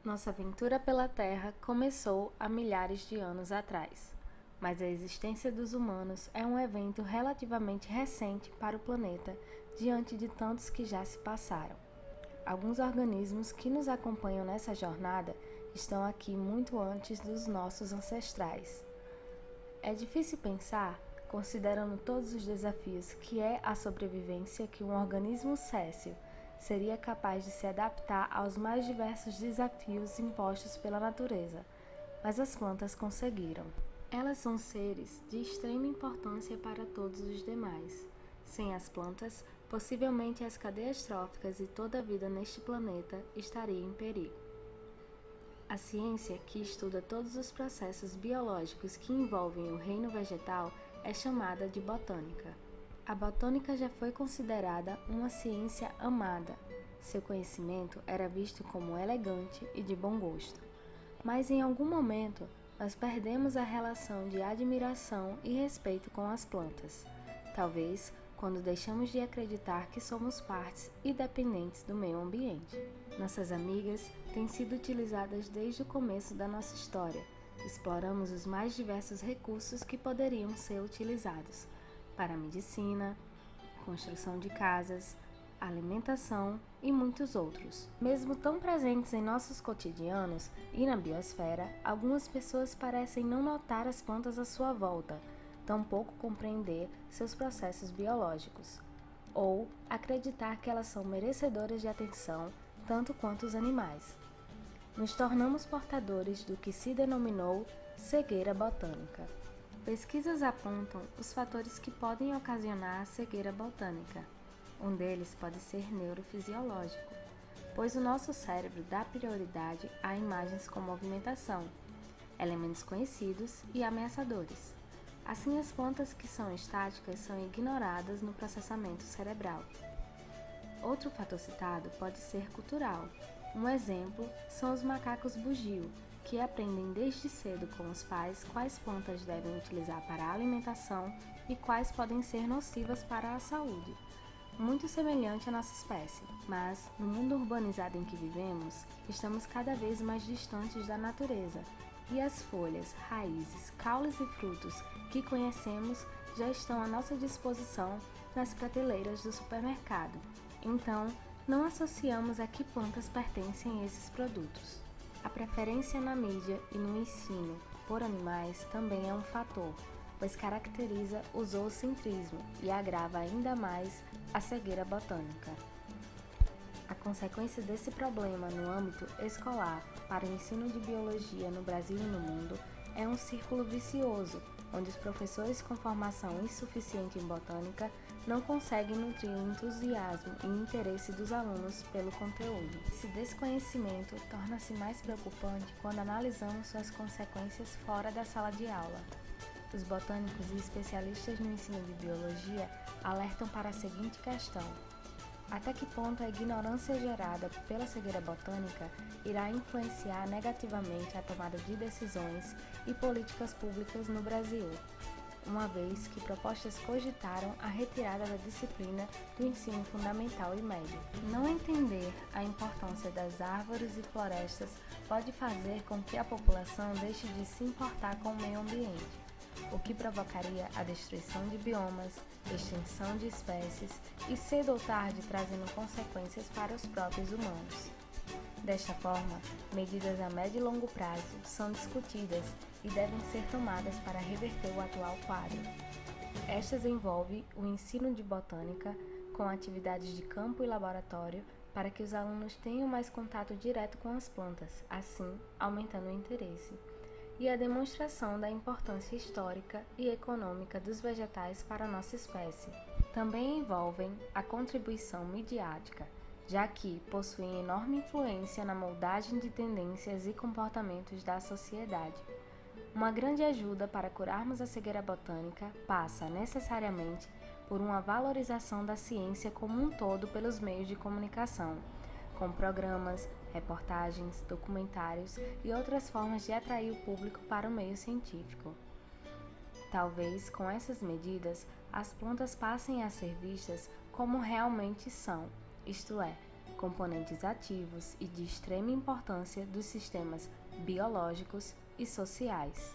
Nossa aventura pela Terra começou há milhares de anos atrás, mas a existência dos humanos é um evento relativamente recente para o planeta diante de tantos que já se passaram. Alguns organismos que nos acompanham nessa jornada estão aqui muito antes dos nossos ancestrais. É difícil pensar, considerando todos os desafios que é a sobrevivência, que um organismo céssio seria capaz de se adaptar aos mais diversos desafios impostos pela natureza, mas as plantas conseguiram. Elas são seres de extrema importância para todos os demais. Sem as plantas, possivelmente as cadeias tróficas e toda a vida neste planeta estaria em perigo. A ciência, que estuda todos os processos biológicos que envolvem o reino vegetal, é chamada de botânica. A botânica já foi considerada uma ciência amada. Seu conhecimento era visto como elegante e de bom gosto. Mas em algum momento, nós perdemos a relação de admiração e respeito com as plantas. Talvez quando deixamos de acreditar que somos partes independentes do meio ambiente. Nossas amigas têm sido utilizadas desde o começo da nossa história. Exploramos os mais diversos recursos que poderiam ser utilizados para a medicina, construção de casas, alimentação e muitos outros. Mesmo tão presentes em nossos cotidianos e na biosfera, algumas pessoas parecem não notar as plantas à sua volta, tampouco compreender seus processos biológicos, ou acreditar que elas são merecedoras de atenção tanto quanto os animais. Nos tornamos portadores do que se denominou cegueira botânica. Pesquisas apontam os fatores que podem ocasionar a cegueira botânica. Um deles pode ser neurofisiológico, pois o nosso cérebro dá prioridade a imagens com movimentação, elementos conhecidos e ameaçadores. Assim, as plantas que são estáticas são ignoradas no processamento cerebral. Outro fator citado pode ser cultural. Um exemplo são os macacos bugio, que aprendem desde cedo com os pais quais plantas devem utilizar para a alimentação e quais podem ser nocivas para a saúde. Muito semelhante à nossa espécie, mas no mundo urbanizado em que vivemos, estamos cada vez mais distantes da natureza, e as folhas, raízes, caules e frutos que conhecemos já estão à nossa disposição nas prateleiras do supermercado. Então, não associamos a que plantas pertencem esses produtos. A preferência na mídia e no ensino por animais também é um fator, pois caracteriza o zoocentrismo e agrava ainda mais a cegueira botânica. A consequência desse problema no âmbito escolar para o ensino de biologia no Brasil e no mundo é um círculo vicioso, onde os professores com formação insuficiente em botânica não conseguem nutrir o entusiasmo e interesse dos alunos pelo conteúdo. Esse desconhecimento torna-se mais preocupante quando analisamos suas consequências fora da sala de aula. Os botânicos e especialistas no ensino de biologia alertam para a seguinte questão: até que ponto a ignorância gerada pela cegueira botânica irá influenciar negativamente a tomada de decisões e políticas públicas no Brasil, uma vez que propostas cogitaram a retirada da disciplina do ensino fundamental e médio. Não entender a importância das árvores e florestas pode fazer com que a população deixe de se importar com o meio ambiente, o que provocaria a destruição de biomas, extinção de espécies e cedo ou tarde trazendo consequências para os próprios humanos. Desta forma, medidas a médio e longo prazo são discutidas e devem ser tomadas para reverter o atual quadro. Estas envolvem o ensino de botânica com atividades de campo e laboratório para que os alunos tenham mais contato direto com as plantas, assim aumentando o interesse, e a demonstração da importância histórica e econômica dos vegetais para a nossa espécie. Também envolvem a contribuição midiática, já que possuem enorme influência na moldagem de tendências e comportamentos da sociedade. Uma grande ajuda para curarmos a cegueira botânica passa necessariamente por uma valorização da ciência como um todo pelos meios de comunicação, com programas, reportagens, documentários e outras formas de atrair o público para o meio científico. Talvez com essas medidas as plantas passem a ser vistas como realmente são, isto é, componentes ativos e de extrema importância dos sistemas biológicos e sociais.